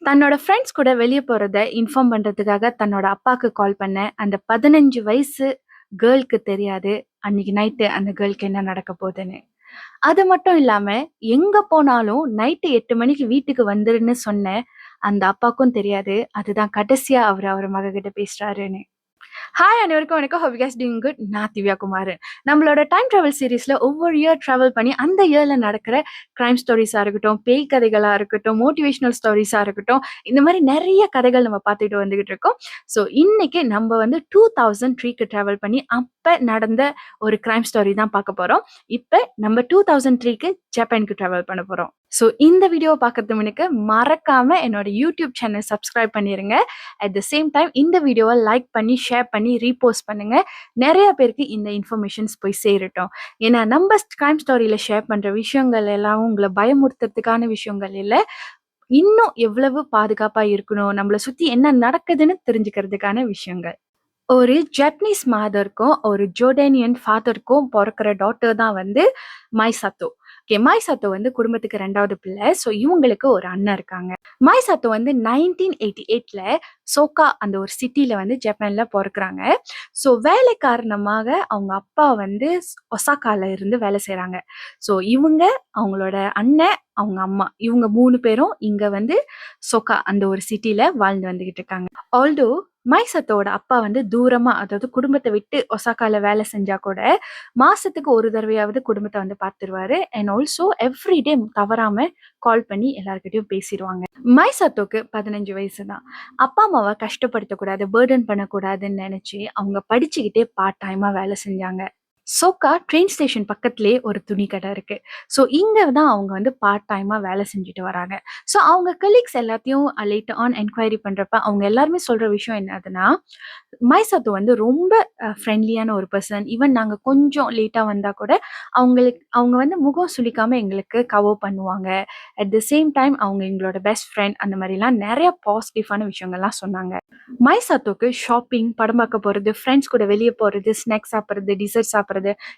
தன்னோட ஃப்ரெண்ட்ஸ் கூட வெளிய போறத இன்ஃபார்ம் பண்றதுக்காக தன்னோட அப்பாக்கு கால் பண்ணேன். அந்த 15 வயசு கேர்ள்க்கு தெரியாது, அன்னைக்கு நைட்டு அந்த கேர்ள்க்கு என்ன நடக்க போதுன்னு. அது மட்டும் இல்லாம, எங்க போனாலும் நைட்டு 8 மணிக்கு வீட்டுக்கு வந்துருன்னு சொன்ன அந்த அப்பாக்கும் தெரியாது. அதுதான் கடைசியா அவரு அவர் மககிட்ட பேசுறாருன்னு. ஹாய் அனைவருக்கும் வணக்கம். Hope you guys doing good. நான் திவ்யா குமாரன். நம்மளோட டைம் டிராவல் சீரிஸ்ல ஒவ்வொரு இயர் டிராவல் பண்ணி அந்த இயர்ல நடக்கிற கிரைம் ஸ்டோரிஸா இருக்கட்டும், பேய் கதைகளா இருக்கட்டும், மோட்டிவேஷனல் ஸ்டோரிஸா இருக்கட்டும், இந்த மாதிரி நிறைய கதைகள் நம்ம பார்த்துட்டு வந்துகிட்டு இருக்கோம். ஸோ இன்னைக்கு நம்ம வந்து 2003க்கு டிராவல் பண்ணி அப்ப நடந்த ஒரு கிரைம் ஸ்டோரி தான் பார்க்க போறோம். இப்ப நம்ம 2003க்கு ஜப்பானுக்கு டிராவல் பண்ண போறோம். ஸோ இந்த வீடியோவை பார்க்கறதுக்கு முன்னுக்கு மறக்காம என்னோட யூடியூப் சேனல் சப்ஸ்கிரைப் பண்ணிருங்க. அட் த சேம் டைம் இந்த வீடியோவை லைக் பண்ணி ஷேர் பண்ணி ரீபோஸ்ட் பண்ணுங்க. நிறைய பேருக்கு இந்த இன்ஃபர்மேஷன்ஸ் போய் சேரட்டும். ஏன்னா நம்ம கிரைம் ஸ்டோரியில ஷேர் பண்ற விஷயங்கள் எல்லாம் உங்களை பயமுறுத்துறதுக்கான விஷயங்கள் இல்லை, இன்னும் எவ்வளவு பாதுகாப்பா இருக்கணும், நம்மளை சுத்தி என்ன நடக்குதுன்னு தெரிஞ்சுக்கிறதுக்கான விஷயங்கள். ஒரு ஜப்பனீஸ் மதருக்கும் ஒரு ஜோர்டானியன் ஃபாதருக்கும் பிறக்கிற டாட்டர் தான் வந்து மைசாத்தோ. ஓகே, மைசாத்தோ வந்து குடும்பத்துக்கு 2வது பிள்ளை. ஸோ இவங்களுக்கு ஒரு அண்ணன் இருக்காங்க. மைசாத்தோ வந்து 1988ல சோகா அந்த ஒரு சிட்டில வந்து ஜப்பான்ல பிறக்குறாங்க. ஸோ வேலை காரணமாக அவங்க அப்பா வந்து ஒசாக்கால இருந்து வேலை செய்றாங்க. ஸோ இவங்க, அவங்களோட அண்ணன், அவங்க அம்மா, இவங்க 3 பேரும் இங்க வந்து சோகா அந்த ஒரு சிட்டில வாழ்ந்து வந்துகிட்டு இருக்காங்க. ஆல்தோ மைசத்தோட அப்பா வந்து தூரமா, அதாவது குடும்பத்தை விட்டு ஒசாக்கால வேலை செஞ்சா கூட மாசத்துக்கு ஒரு தடவையாவது குடும்பத்தை வந்து பார்த்துருவாரு. அண்ட் ஆல்சோ எவ்ரிடே தவறாம கால் பண்ணி எல்லார்கிட்டயும் பேசிடுவாங்க. மைசத்தோக்கு 15 வயசு தான். அப்பா அம்மாவை கஷ்டப்படுத்தக்கூடாது, பேர்டன் பண்ணக்கூடாதுன்னு நினைச்சு அவங்க படிச்சுக்கிட்டே பார்ட் டைமா வேலை செஞ்சாங்க. சோக்கா ட்ரெயின் ஸ்டேஷன் பக்கத்திலேயே ஒரு துணி கடை இருக்கு. ஸோ இங்க தான் அவங்க வந்து பார்ட் டைமா வேலை செஞ்சுட்டு வராங்க. ஸோ அவங்க கலீக்ஸ் எல்லாத்தையும் லேட்டர் ஆன் என்கொயரி பண்றப்ப அவங்க எல்லாருமே சொல்ற விஷயம் என்னதுன்னா, மைசத்து வந்து ரொம்ப ஃப்ரெண்ட்லியான ஒரு பர்சன். ஈவன் நாங்க கொஞ்சம் லேட்டா வந்தா கூட அவங்க வந்து முகம் சுளிக்காம எங்களுக்கு கவர் பண்ணுவாங்க. அட் த சேம் டைம் அவங்க எங்களோட பெஸ்ட் ஃப்ரெண்ட். அந்த மாதிரிலாம் நிறைய பாசிட்டிவான விஷயங்கள்லாம் சொன்னாங்க. மைசாத்தோக்கு ஷாப்பிங், படம் பார்க்க போறது, ஃப்ரெண்ட்ஸ் கூட வெளிய போறது, ஸ்நாக்ஸ் சாப்பிடுறது, டிசர்ட் சாப்பிடுறது,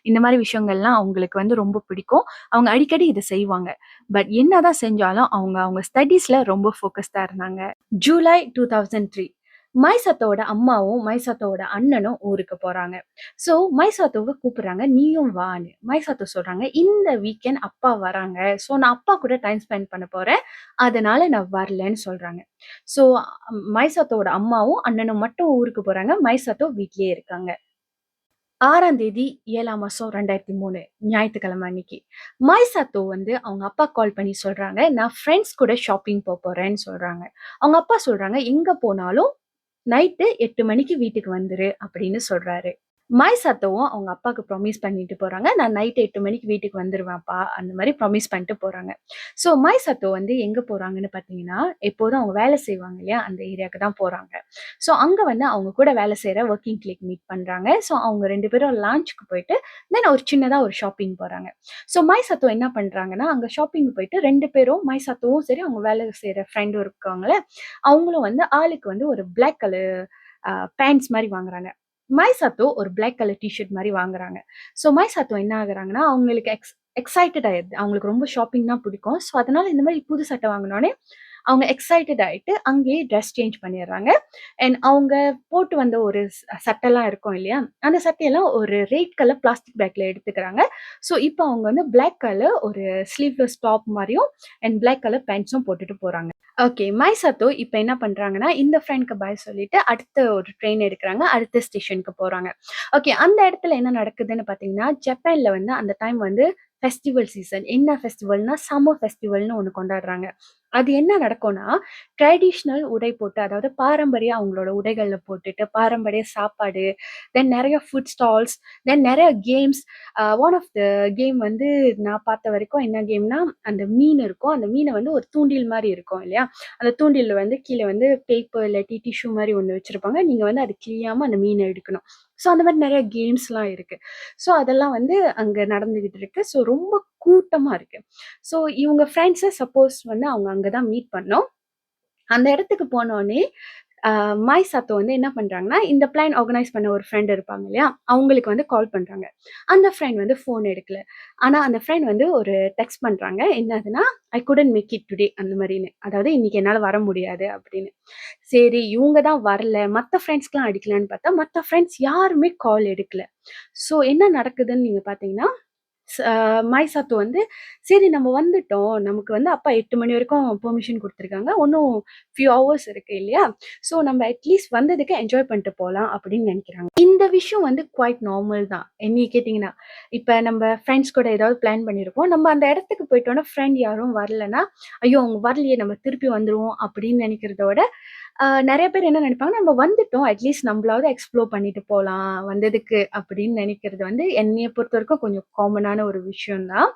இந்த மாதிரி விஷயங்கள்லாம் அவங்களுக்கு வந்து ரொம்ப பிடிக்கும். அவங்க அடிக்கடி இதை செய்வாங்க. பட் என்னதான் செஞ்சாலும் அவங்க அவங்க ஸ்டடீஸ்ல ரொம்ப ஃபோக்கஸ்டா இருந்தாங்க. ஜூலை 2003 மைசாத்தோட அம்மாவும் மைசாத்தோட அண்ணனும் ஊருக்கு போறாங்க. ஸோ மைசாத்தோவை கூப்பிடுறாங்க, நீயும் வான்னு. மைசாத்தோ சொல்றாங்க, இந்த வீக்கெண்ட் அப்பா வராங்க. ஸோ நான் அப்பா கூட டைம் ஸ்பெண்ட் பண்ண போறேன், அதனால நான் வரலன்னு சொல்றாங்க. ஸோ மைசாத்தோட அம்மாவும் அண்ணனும் மட்டும் ஊருக்கு போறாங்க. மைசாத்தோ வீட்லயே இருக்காங்க. 6ஆம் தேதி 7ஆம் மாசம் 2003 ஞாயிற்றுக்கிழமை அன்னைக்கு மைசாத்தோ வந்து அவங்க அப்பா கால் பண்ணி சொல்றாங்க, நான் ஃப்ரெண்ட்ஸ் கூட ஷாப்பிங் போறேன்னு சொல்றாங்க. அவங்க அப்பா சொல்றாங்க, எங்க போனாலும் நைட்டு 8 மணிக்கு வீட்டுக்கு வந்துரு அப்படின்னு சொல்றாரு. மைசாத்தோவும் அவங்க அப்பாவுக்கு ப்ராமிஸ் பண்ணிட்டு போறாங்க, நான் நைட் 8 மணிக்கு வீட்டுக்கு வந்துருவேன்ப்பா, அந்த மாதிரி ப்ராமிஸ் பண்ணிட்டு போறாங்க. ஸோ மைசாத்தோ வந்து எங்க போறாங்கன்னு பார்த்தீங்கன்னா, எப்போதும் அவங்க வேலை செய்வாங்க இல்லையா, அந்த ஏரியாவுக்கு தான் போறாங்க. ஸோ அங்க வந்து அவங்க கூட வேலை செய்யற ஒர்க்கிங் கிளிக் மீட் பண்றாங்க. ஸோ அவங்க 2 பேரும் லான்ச்சுக்கு போயிட்டு தென் ஒரு சின்னதா ஒரு ஷாப்பிங் போறாங்க. ஸோ மைசாத்தோ என்ன பண்றாங்கன்னா, அங்க ஷாப்பிங் போயிட்டு 2 பேரும், மைசாத்தோவும் சரி அவங்க வேலை செய்யற ஃப்ரெண்டும் இருக்காங்களே, அவங்களும் வந்து ஆளுக்கு வந்து ஒரு பிளாக் கலர் பேண்ட்ஸ் மாதிரி வாங்குறாங்க. மைசாத்தோ ஒரு பிளாக் கலர் டிஷர்ட் மாதிரி வாங்குறாங்க. ஸோ மைசாத்தோ என்ன ஆகுறாங்கன்னா, அவங்களுக்கு எக்ஸைட்டட் ஆயிடுது. அவங்களுக்கு ரொம்ப ஷாப்பிங் தான் பிடிக்கும். ஸோ அதனால இந்த மாதிரி புது சட்டை வாங்கினோடனே அவங்க எக்ஸைட்டட் ஆயிட்டு அங்கேயே ட்ரெஸ் சேஞ்ச் பண்ணிடுறாங்க. அண்ட் அவங்க போட்டு வந்த ஒரு சட்டைலாம் இருக்கும் இல்லையா, அந்த சட்டையெல்லாம் ஒரு ரெட் கலர் பிளாஸ்டிக் பேக்ல எடுத்துக்கிறாங்க. ஸோ இப்போ அவங்க வந்து பிளாக் கலர் ஒரு ஸ்லீவ்லெஸ் டாப் மாதிரியும் அண்ட் பிளாக் கலர் பேண்ட்ஸும் போட்டுட்டு போறாங்க. ஓகே, மைசாத்தோ இப்போ என்ன பண்றாங்கன்னா, இந்த ஃப்ரெண்ட்க்கு பாய் சொல்லிட்டு அடுத்த ஒரு ட்ரெயின் எடுக்கிறாங்க. அடுத்த ஸ்டேஷனுக்கு போறாங்க. ஓகே, அந்த இடத்துல என்ன நடக்குதுன்னு பார்த்தீங்கன்னா, ஜப்பான்ல வந்து அந்த டைம் வந்து ஃபெஸ்டிவல் சீசன். என்ன ஃபெஸ்டிவல்னா, சம்மர் ஃபெஸ்டிவல்னு ஒண்ணு கொண்டாடுறாங்க. அது என்ன நடக்கும்னா, ட்ரெடிஷ்னல் உடை போட்டு, அதாவது பாரம்பரிய அவங்களோட உடைகள்ல போட்டுட்டு, பாரம்பரிய சாப்பாடு, தென் நெறைய ஃபுட் ஸ்டால்ஸ், தென் நெறைய games. One of the game வந்து நான் பார்த்த வரைக்கும் என்ன கேம்னா, அந்த மீன் இருக்கும். அந்த மீன வந்து ஒரு தூண்டில் மாரி இருக்கும் இல்லையா? அந்த தூண்டில்ல வந்து கீழ வந்து பேப்பர் இல்லாட்டி டிஷ்யூ மாரி ஒண்ணு வச்சிருப்பாங்க. நீங்க வந்து அது கிழியாம அந்த மீன எடுக்கணும். ஸோ அந்த மாரி நெறைய கேம்ஸ்லாம் இருக்கு. ஸோ அதெல்லாம் வந்து அங்க நடந்துகிட்டு இருக்கு. ஸோ ரொம்ப கூட்டமா இருக்கு. ஸோ இவங்க ஃப்ரெண்ட்ஸ சப்போஸ் வந்து அவங்க அங்க தான் மீட் பண்ணோம். அந்த இடத்துக்கு போனோனே மாய் சத்தோ வந்து என்ன பண்றாங்கன்னா, இந்த பிளான் ஆர்கனைஸ் பண்ண ஒரு ஃப்ரெண்ட் இருப்பாங்க இல்லையா? அவங்களுக்கு வந்து கால் பண்றாங்க. அந்த ஃப்ரெண்ட் வந்து ஃபோன் எடுக்கல. ஆனா அந்த ஃப்ரெண்ட் வந்து ஒரு டெக்ஸ்ட் பண்றாங்க. என்னதுன்னா, "I couldn't make it today" அந்த மாரின்னு. அதாவது இன்னைக்கு என்னால வர முடியாது அப்படின்னு. சரி இவங்க தான் வரல. மத்த ஃப்ரெண்ட்ஸ்க்குலாம் அடிக்கலான்னு பார்த்தா, மத்த ஃப்ரெண்ட்ஸ் யாருமே கால் எடுக்கல. ஸோ என்ன நடக்குதுன்னு நீங்க பார்த்தீங்கன்னா, ஸ் அ மைசாத்து வந்து, "சரி நம்ம வந்துட்டோம். நமக்கு வந்து அப்பா 8 மணி வரைக்கும் பெர்மிஷன் குடுத்துருக்காங்க. இன்னும் ஃபியூ ஹவர்ஸ் இருக்கு இல்லையா? ஸோ நம்ம அட்லீஸ்ட் வந்ததுக்கு என்ஜாய் பண்ணிட்டு போலாம்." அப்படின்னு நெனைக்கிறாங்க. இந்த விஷயம் வந்து குவைட் நார்மல் தான். என்னைய கேட்டீங்கன்னா. இப்ப நம்ம ஃப்ரெண்ட்ஸ் கூட ஏதாவது பிளான் பண்ணியிருப்போம். நம்ம அந்த இடத்துக்கு போயிட்டோம்னா, ஃப்ரெண்ட் யாரும் வரலன்னா, "ஐயோ! அவங்க வரலையே நம்ம திருப்பி வந்துருவோம்." அப்படின்னு நெனைக்கிறத விட, நெறைய பேர் என்ன நெனைப்பாங்கன்னா, "நம்ம வந்துட்டோம். அட்லீஸ்ட் நம்பளாவது எக்ஸ்ப்ளோர் பண்ணிட்டு போலாம், வந்ததுக்கு." அப்படின்னு நெனைக்கிறது வந்து என்னைய பொறுத்தவரைக்கும் கொஞ்சம் காமனான ஒரு விஷயம் தான்.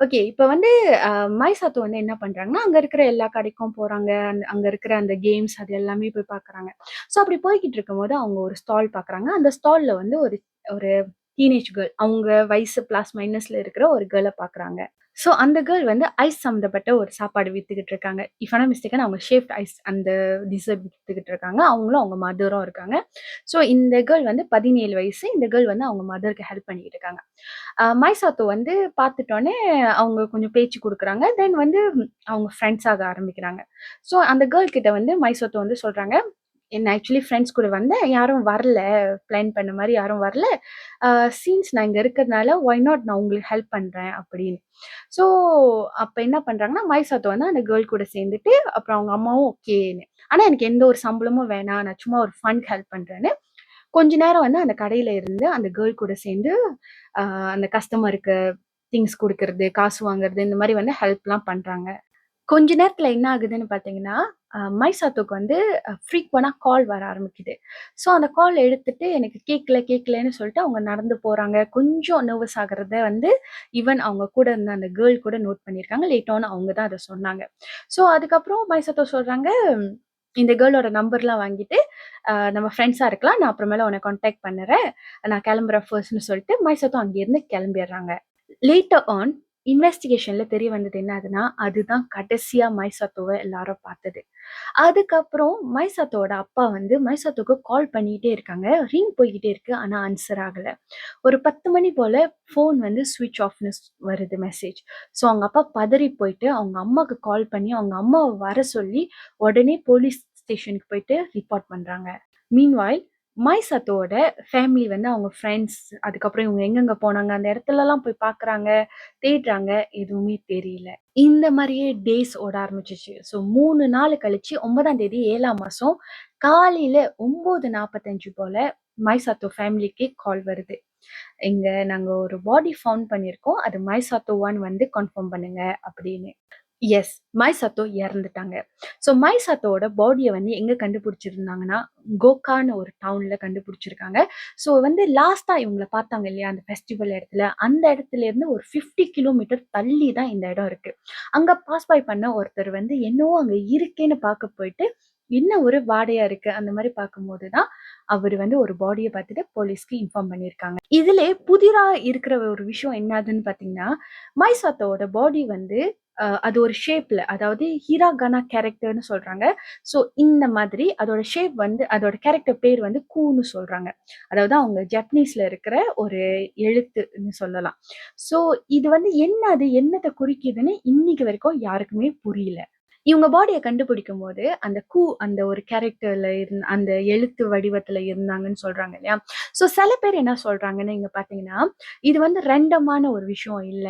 ஓகே. இப்ப வந்து அ மைசாத்து வந்து என்ன பண்றாங்கன்னா, அங்க இருக்கிற எல்லா கடைக்கும் போறாங்க. அங்க இருக்கிற அந்த கேம்ஸ் அது எல்லாமே போய் பார்க்குறாங்க. ஸோ அப்படி போய்க்கிட்டு இருக்கும்போது அவங்க ஒரு ஸ்டால் பார்க்குறாங்க. அந்த ஸ்டால்ல வந்து ஒரு ஒரு டீனேஜ் கேர்ள். அவங்க வயசு பிளஸ் மைனஸ்ல இருக்கிற ஒரு கேர்ள பார்க்குறாங்க. ஸோ அந்த கேர்ள் வந்து ஐஸ் சம்மந்தப்பட்ட ஒரு சாப்பாடு வித்துக்கிட்டு இருக்காங்க. இஃப் ஐ நாட் மிஸ்டேக்கன் அவங்க ஷேவ்ட் ஐஸ் அந்த டிசர்ட் வித்துக்கிட்டு இருக்காங்க. அவங்களும் அவங்க மதரும் இருக்காங்க. ஸோ இந்த கேர்ள் வந்து 17 வயசு. இந்த கேர்ள் வந்து அவங்க மதருக்கு ஹெல்ப் பண்ணிக்கிட்டு இருக்காங்க. மைசாத்தோ வந்து பார்த்துட்டோனே அவங்க கொஞ்சம் பேச்சு குடுக்குறாங்க. தென் வந்து அவங்க ஃப்ரெண்ட்ஸ் ஆக ஆரம்பிக்கிறாங்க. ஸோ அந்த கேர்ள் கிட்ட வந்து மைசாத்தோ வந்து சொல்றாங்க, என்ன ஆக்சுவலி ஃப்ரெண்ட்ஸ் கூட வந்தேன். யாரும் வரல. பிளான் பண்ண மாரி யாரும் வரல. அ சின்ஸ் நான் இங்க இருக்கிறதுனால, ஒய் நாட் நான் உங்களுக்கு ஹெல்ப் பண்றேன் அப்படின்னு. ஸோ அப்ப என்ன பண்றாங்கன்னா, மைசாத்தோ வந்து அந்த கேர்ள் கூட சேர்ந்துட்டு, அப்புறம் அவங்க அம்மாவும் ஓகேன்னு. ஆனா எனக்கு எந்த ஒரு சம்பளமும் வேணாம். நான் சும்மா ஒரு ஃபன்க்கு ஹெல்ப் பண்றேன்னு, கொஞ்ச நேரம் வந்து அந்த கடையில இருந்து அந்த கேர்ள் கூட சேர்ந்து, அ அந்த கஸ்டமருக்கு திங்ஸ் குடுக்கறது, காசு வாங்குறது, இந்த மாரி வந்து ஹெல்ப்லாம் பண்றாங்க. கொஞ்ச நேரத்துல என்ன ஆகுதுன்னு பார்த்தீங்கன்னா, மைசாத்தோக்கு வந்து ஃப்ரீக்வென்ட்டா கால் வர ஆரம்பிக்குது. ஸோ அந்த கால் எடுத்துட்டு எனக்கு கேட்கலன்னு சொல்லிட்டு அவங்க நடந்து போறாங்க. கொஞ்சம் நர்வஸ் ஆகுறத வந்து ஈவன் அவங்க கூட இருந்த அந்த கேர்ள் கூட நோட் பண்ணியிருக்காங்க. லேட் ஆன் அவங்க தான் அத சொன்னாங்க. ஸோ அதுக்கப்புறம் மைசாத்தோ சொல்றாங்க, இந்த கேர்ளோட நம்பர்லாம் வாங்கிட்டு, நம்ம ஃப்ரெண்ட்ஸா இருக்கலாம். நான் அப்புறமேல உன்ன கான்டாக்ட் பண்ணுறேன். நான் கிளம்புறேன் ஃபர்ஸ்ட்ன்னு சொல்லிட்டு மைசாத்தோ அங்கேருந்து கிளம்பிர்றாங்க. லேட்டர் ஆன் இன்வெஸ்டிகேஷன்ல தெரிய வந்தது என்ன ஆகுதுன்னா, அதுதான் கடைசியா மைசாத்தோவ எல்லாரும் பார்த்தது. அதுக்கப்புறம் மைசாத்தோவோட அப்பா வந்து மைசாத்தோக்கு கால் பண்ணிட்டே இருக்காங்க. ரிங் போய்க்கிட்டே இருக்கு. ஆனா ஆன்சர் ஆகல. ஒரு 10 மணி போல ஃபோன் வந்து ஸ்விட்ச் ஆஃப்ன்னு வருது மெசேஜ். ஸோ அவங்க அப்பா பதறி போயிட்டு அவங்க அம்மாக்கு கால் பண்ணி, அவங்க அம்மாவ வர சொல்லி, உடனே போலீஸ் ஸ்டேஷனுக்கு போயிட்டு ரிப்போர்ட் பண்றாங்க. மீன்வைல் மைசாத்தோட ஃபேமிலி வந்து அவங்க ஃப்ரெண்ட்ஸ், அதுக்கப்புறம் இவங்க எங்கெங்க போனாங்க, அந்த இடத்துலலாம் போய் பார்க்குறாங்க, தேடுறாங்க. எதுவுமே தெரியல. இந்த மாரியே டேஸ் ஓட ஆரம்பிச்சுச்சு. ஸோ 3 நாள் கழிச்சு 9ஆம் தேதி 7ஆம் மாசம் காலையில 9:45 போல மைசாத்தோ ஃபேமிலிக்கு கால் வருது. நாங்க ஒரு பாடி ஃபவுண்ட் பண்ணியிருக்கோம். அது மைசாத்தோ 1 வந்து கன்ஃபார்ம் பண்ணுங்க அப்படின்னு. எஸ். மைசாத்தோ இறந்துட்டாங்க. ஸோ மைசாத்தோவோட பாடிய வந்து எங்க கண்டுபிடிச்சிருந்தாங்கன்னா, கோகான்னு ஒரு டவுன்ல கண்டுபிடிச்சிருக்காங்க. ஸோ வந்து லாஸ்ட்டா இவங்கள பார்த்தாங்க இல்லையா? அந்த ஃபெஸ்டிவல் இடத்துல, அந்த இடத்துலேருந்து ஒரு 50 கிலோமீட்டர் தள்ளி தான் இந்த இடம் இருக்கு. அங்க பாஸ் பை பண்ண ஒருத்தர் வந்து என்னவோ அங்க இருக்கேன்னு பார்க்க போயிட்டு, என்ன ஒரு வாடையா இருக்கு. அந்த மாரி பார்க்கும்போது தான், அவரு வந்து ஒரு பாடிய பார்த்துட்டு போலீஸ்க்கு இன்ஃபார்ம் பண்ணியிருக்காங்க. இதிலே புதிரா இருக்கிற ஒரு விஷயம் என்னதுன்னு பார்த்தீங்கன்னா, மைசாத்தோவோட பாடி வந்து அது ஒரு ஷேப்ல அதாவது ஹிராகானா கேரக்டர்ன்னு சொல்றாங்க. ஸோ இந்த மாதிரி அதோட ஷேப் வந்து அதோட கேரக்டர் பேர் வந்து கூன்னு சொல்றாங்க. அதாவது அவங்க ஜப்பனீஸ்ல இருக்கிற ஒரு எழுத்துன்னு சொல்லலாம். ஸோ இது வந்து அது என்னத்த குறிக்குதுன்னு இன்னைக்கு வரைக்கும் யாருக்குமே புரியல. இவங்க பாடிய கண்டுபிடிக்கும்போது, அந்த ஒரு கேரக்டர்ல அந்த எழுத்து வடிவத்துல இருந்தாங்கன்னு சொல்றாங்க இல்லையா? ஸோ சில பேர் என்ன சொல்றாங்கன்னு இங்க பார்த்தீங்கன்னா, இது வந்து ரேண்டமான ஒரு விஷயம் இல்ல.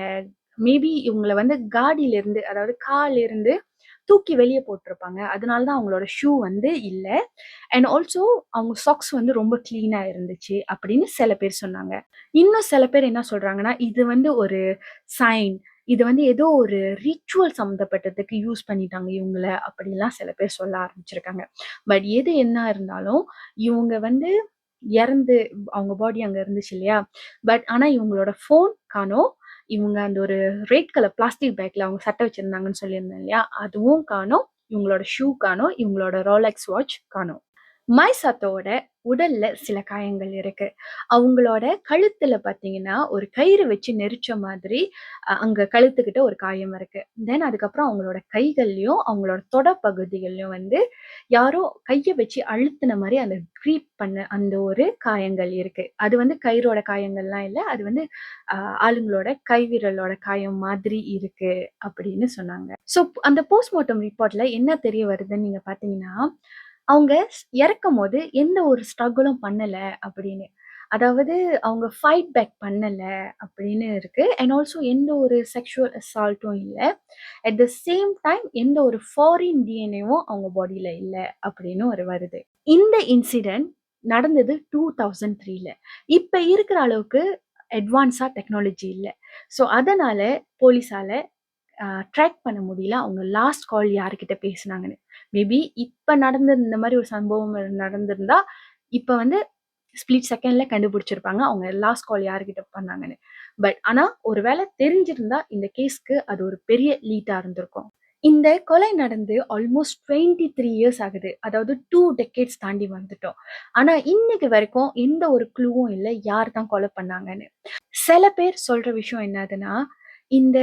மேபி இவங்கள வந்து காடியிலிருந்து அதாவது கால்லிருந்து தூக்கி வெளிய போட்டுருப்பாங்க. அதனால தான் அவங்களோட ஷூ வந்து இல்ல. அண்ட் ஆல்சோ அவங்க சாக்ஸ் வந்து ரொம்ப கிளீனா இருந்துச்சு அப்படின்னு சில பேர் சொன்னாங்க. இன்னும் சில பேர் என்ன சொல்றாங்கன்னா, இது வந்து ஒரு சைன். இது வந்து ஏதோ ஒரு ரிச்சுவல் சம்மந்தப்பட்டதுக்கு யூஸ் பண்ணிட்டாங்க இவங்கள அப்படிலாம் சில பேர் சொல்ல ஆரம்பிச்சிருக்காங்க. பட் எது என்ன இருந்தாலும், இவங்க வந்து இறந்து அவங்க பாடி அங்க இருந்துச்சு இல்லையா? பட் ஆனா இவங்களோட ஃபோன் காணோம். இவங்க அந்த ஒரு ரெட் கலர் பிளாஸ்டிக் பேக்ல அவங்க சட்டை வச்சிருந்தாங்கன்னு சொல்லியிருந்தேன் இல்லையா? அதுவும் காணோம். இவங்களோட ஷூ காணோம். இவங்களோட ரோலெக்ஸ் வாட்ச் காணோம். மைசாத்தோட உடல்ல சில காயங்கள் இருக்கு. அவங்களோட கழுத்துல பார்த்தீங்கன்னா, ஒரு கயிறு வச்சு நெரிச்ச மாதிரி அங்க கழுத்துக்கிட்ட ஒரு காயம் இருக்கு. அதுக்கப்புறம் அவங்களோட கைகள்லயும், அவங்களோட தொட பகுதிகள்லயும் வந்து யாரோ கைய வச்சு அழுத்துன மாரி அந்த க்ரீப் பண்ண அந்த ஒரு காயங்கள் இருக்கு. அது வந்து கயிறோட காயங்கள்லாம் இல்ல. அது வந்து அ ஆளுங்களோட கைவிரலோட காயம் மாதிரி இருக்கு அப்படின்னு சொன்னாங்க. ஸோ அந்த போஸ்ட்மார்ட்டம் ரிப்போர்ட்ல என்ன தெரிய வருதுன்னு நீங்க பார்த்தீங்கன்னா, அவங்க இறக்கும்போது எந்த ஒரு ஸ்ட்ரகுலும் பண்ணல அப்படின்னு. அதாவது அவங்க ஃபைட் பேக் பண்ணல அப்படின்னு இருக்கு. அண்ட் ஆல்சோ எந்த ஒரு செக்சுவல் அசால்ட்டும் இல்ல. அட் த சேம் டைம் எந்த ஒரு ஃபாரின் டிஎன்ஏவும் அவங்க பாடியில இல்ல அப்படின்னு ஒரு வருது. இந்த இன்சிடென்ட் நடந்தது 2003ல. இப்ப இருக்கிற அளவுக்கு அட்வான்ஸா டெக்னாலஜி இல்ல. ஸோ அதனால போலீஸால ட்ராக் பண்ண முடியல. அவங்க லாஸ்ட் கால் யார்கிட்ட பேசுனாங்கன்னு. மேபி இப்ப நடந்த இந்த மாரி ஒரு சம்பவம் நடந்திருந்தா, இப்ப வந்து ஸ்ப்ளிட் செகண்ட்ல கண்டுபிடிச்சிருப்பாங்க. அவங்க லாஸ்ட் கால் யார்கிட்ட பண்ணாங்கன்னு. ஆனா ஒரு வேள தெரிஞ்சிருந்தா இந்த கேஸ்க்கு அது ஒரு பெரிய லீடா இருந்திருக்கும். இந்த கொலை நடந்து ஆல்மோஸ்ட் 23 இயர்ஸ் ஆகுது. அதாவது 2 டெக்கேட்ஸ் தாண்டி வந்துட்டோம். ஆனா இன்னைக்கு வரைக்கும் எந்த ஒரு க்ளூவும் இல்ல. யார் தான் கொலை பண்ணாங்கன்னு. சில பேர் சொல்ற விஷயம் என்னதுன்னா, இந்த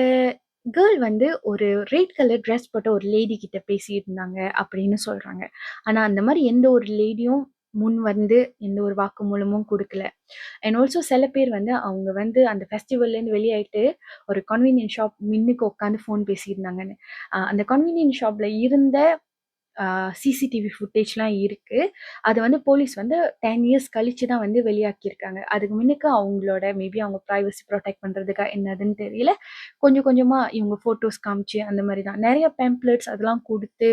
கேர்ள் வந்து ஒரு ரெட் கலர் ட்ரெஸ் போட்ட ஒரு லேடி கிட்ட பேசியிருந்தாங்க அப்படின்னு சொல்றாங்க. ஆனா அந்த மாரி எந்த ஒரு லேடியும் முன் வந்து எந்த ஒரு வாக்குமூலமும் குடுக்கல. அண்ட் ஆல்சோ சில பேர் வந்து அவங்க வந்து அந்த ஃபெஸ்டிவல்லேருந்து வெளியாயிட்டு ஒரு கன்வீனியன்ட் ஷாப் மின்னுக்கு உட்காந்து ஃபோன் பேசியிருந்தாங்கன்னு. அந்த கன்வீனியன்ட் ஷாப்ல இருந்த சிசிடிவி ஃபுட்டேஜ்லாம் இருக்கு. அது வந்து போலீஸ் வந்து 10 இயர்ஸ் கழிச்சு தான் வந்து வெளியாக்கியிருக்காங்க. அதுக்கு முன்னுக்கு அவங்களோட மேபி அவங்க பிரைவசி புரொடெக்ட் பண்றதுக்கா என்னதுன்னு தெரியல. கொஞ்சம் கொஞ்சமா இவங்க ஃபோட்டோஸ் காமிச்சு அந்த மாரி தான். நெறைய பேம்ப்ளெட்ஸ் அதெல்லாம் குடுத்து,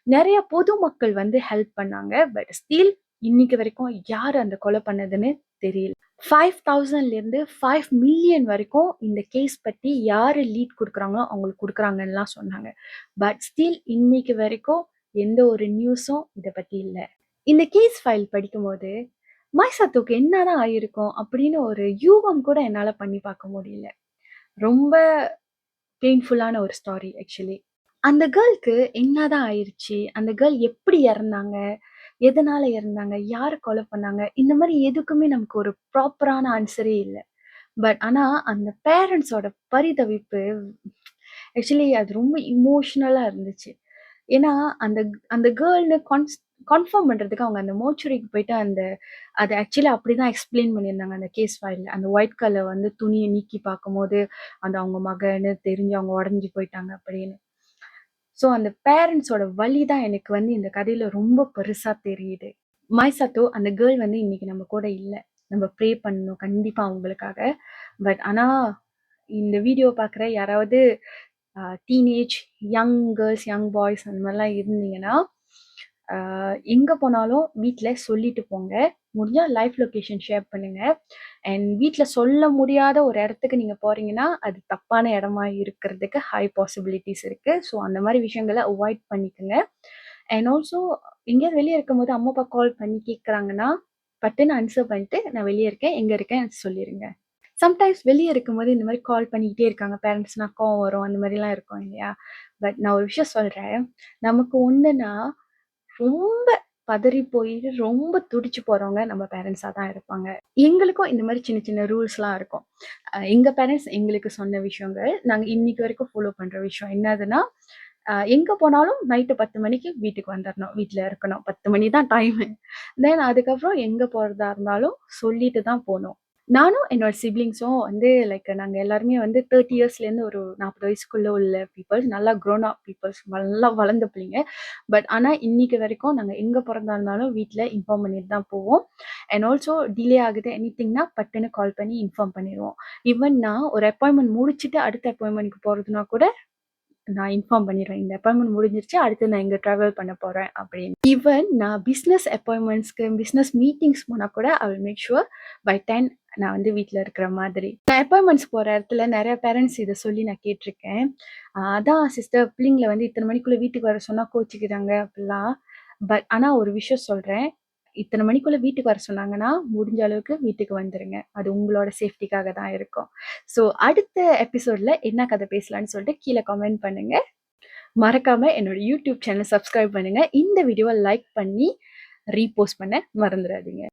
நெறைய பொதுமக்கள் வந்து ஹெல்ப் பண்ணாங்க. ஸ்டில் இன்னைக்கு வரைக்கும் யாரு அந்த கொலை பண்ணதுன்னு தெரியல. 5,000லேருந்து 5 மில்லியன் வரைக்கும் இந்த கேஸ் பத்தி யாரு லீட் குடுக்குறாங்களோ அவங்களுக்கு குடுக்குறாங்கன்னுலாம் சொன்னாங்க. ஸ்டில் இன்னைக்கு வரைக்கும் எந்த ஒரு நியூஸும் இத பத்தி இல்ல. இந்த கேஸ் ஃபைல் படிக்கும்போது, மைசாத்தோக்கு என்னதான் ஆயிருக்கும் அப்படின்னு ஒரு யூகம் கூட என்னால பண்ணி பார்க்க முடியல. ரொம்ப பெயின்ஃபுல்லான ஒரு ஸ்டாரி ஆக்சுவலி. அந்த கேர்ள்க்கு என்னதான் ஆயிருச்சு? அந்த கேர்ள் எப்படி இறந்தாங்க? எதனால இறந்தாங்க? யாரு கொலை பண்ணாங்க? இந்த மாரி எதுக்குமே நமக்கு ஒரு ப்ராப்பரான ஆன்சரே இல்ல. ஆனா அந்த பேரண்ட்ஸோட பரிதவிப்பு ஆக்சுவலி அது ரொம்ப இமோஷனலா இருந்துச்சு. ஏன்னா, அந்த அந்த கேர்ள்ன்னு கன்ஃபார்ம் பண்றதுக்கு அவங்க அந்த மோர்ச்சுரிக்கு போயிட்டு அது ஆக்சுவலி அப்படிதான் எக்ஸ்ப்ளைன் பண்ணியிருந்தாங்க அந்த கேஸ் ஃபைல்ல. அந்த ஒயிட் கலர் வந்து துணிய நீக்கி பார்க்கும்போது, அது அவங்க மகன்னு தெரிஞ்சு அவங்க உடைஞ்சு போயிட்டாங்க அப்படின்னு. ஸோ அந்த பேரண்ட்ஸோட வலி தான் எனக்கு வந்து இந்த கதையில ரொம்ப பெருசா தெரியுது. மைசாத்தோ அந்த கேர்ள் வந்து இன்னைக்கு நம்ம கூட இல்ல. நம்ம ப்ரே பண்ணணும் கண்டிப்பா அவங்களுக்காக. ஆனா இந்த வீடியோ பார்க்குற யாராவது teenage young girls, young boys அந்த மாதிரிலாம் இருந்தீங்கன்னா, எங்க போனாலும் வீட்ல சொல்லிட்டு போங்க. முடிஞ்சா லைவ் லொகேஷன் ஷேர் பண்ணுங்க. அண்ட் வீட்ல சொல்ல முடியாத ஒரு இடத்துக்கு நீங்க போறீங்கன்னா, அது தப்பான இடமா இருக்கிறதுக்கு ஹை பாசிபிலிட்டீஸ் இருக்கு. ஸோ அந்த மாரி விஷயங்கள அவாய்ட் பண்ணிக்கங்க. அண்ட் ஆல்சோ எங்கேயாவது வெளிய இருக்கும்போது அம்மா, அப்பா கால் பண்ணி கேட்குறாங்கன்னா, பட்டுன்னு ஆன்சர் பண்ணிட்டு, "நான் வெளிய இருக்கேன். எங்க இருக்கேன்?" சொல்லிருங்க. சம்டைம்ஸ் வெளிய இருக்கும்போது இந்த மாரி கால் பண்ணிக்கிட்டே இருக்காங்க. பேரண்ட்ஸ்னா கோவம் வரும். அந்த மாரிலாம் இருக்கும் இல்லையா? நான் ஒரு விஷயம் சொல்றேன். நமக்கு ஒண்ணுன்னா, ரொம்ப பதறி போயி ரொம்ப துடிச்சு போறவங்க நம்ம பேரண்ட்ஸா தான் இருப்பாங்க. எங்களுக்கும் இந்த மாரி சின்ன சின்ன ரூல்ஸ்லாம் இருக்கும். எங்க பேரண்ட்ஸ் எங்களுக்கு சொன்ன விஷயங்கள், நாங்க இன்னைக்கு வரைக்கும் ஃபாலோ பண்ற விஷயம் என்னதுன்னா, எங்க போனாலும் நைட்டு 10 மணிக்கு வீட்டுக்கு வந்துரணும். வீட்ல இருக்கணும். 10 மணி தான் டைமு. அதுக்கப்புறம் எங்க போறதா இருந்தாலும் சொல்லிட்டு தான் போணும். நானும் என்னோட சிப்லிங்ஸும் வந்து நாங்க எல்லாருமே வந்து 30 இயர்ஸ்லேருந்து ஒரு 40 வயசுக்குள்ள உள்ள பீப்பிள்ஸ். நல்லா க்ரோன் அப் பீப்பிள்ஸ். நல்லா வளர்ந்த பிள்ளைங்க. ஆனா இன்னைக்கு வரைக்கும் நாங்க எங்க பொறந்தா இருந்தாலும் வீட்ல இன்ஃபார்ம் பண்ணிட்டு தான் போவோம். அண்ட் ஆல்சோ டிலே ஆகுது எனிதிங்னா பட்டுன்னு கால் பண்ணி இன்ஃபார்ம் பண்ணிருவோம். ஈவன் நான் ஒரு அப்பாயின்ட்மென்ட் முடிச்சுட்டு அடுத்த அப்பாயின்ட்மென்ட்க்கு போறதுனா கூட நான் இன்ஃபார்ம் பண்ணிருவேன். இந்த அப்பாயின்ட்மென்ட் முடிஞ்சிருச்சு. அடுத்து நான் இங்க டிராவல் பண்ண போறேன் அப்படின்னு. ஈவன் நான் பிசினஸ் அப்பாயின்ட்மென்ட்ஸ்க்கு, பிசினஸ் மீட்டிங்ஸ் போனா கூட I will make sure by 10 நான் வந்து வீட்ல இருக்கிற மாதிரி. நான் அப்பாயின்ட்மென்ட்ஸ் போற இடத்துல நெறைய பேரண்ட்ஸ் இத சொல்லி நான் கேட்டுருக்கேன். அதான் சிஸ்டர் பிள்ளைங்கள வந்து இத்தன மணிக்குள்ள வீட்டுக்கு வர சொன்னா கோச்சிக்கிறாங்க அப்படிலாம். ஆனா ஒரு விஷயம் சொல்றேன். இத்தன மணிக்குள்ள வீட்டுக்கு வர சொன்னாங்கன்னா, முடிஞ்ச அளவுக்கு வீட்டுக்கு வந்துருங்க. அது உங்களோட சேஃப்டிக்காக தான் இருக்கும். ஸோ அடுத்த எபிசோட்ல என்ன கதை பேசலான்னு சொல்லிட்டு கீழ கமெண்ட் பண்ணுங்க. மறக்காம என்னோட யூடியூப் சேனல் சப்ஸ்கிரைப் பண்ணுங்க. இந்த வீடியோவ லைக் பண்ணி ரீபோஸ்ட் பண்ண மறந்துறாதீங்க.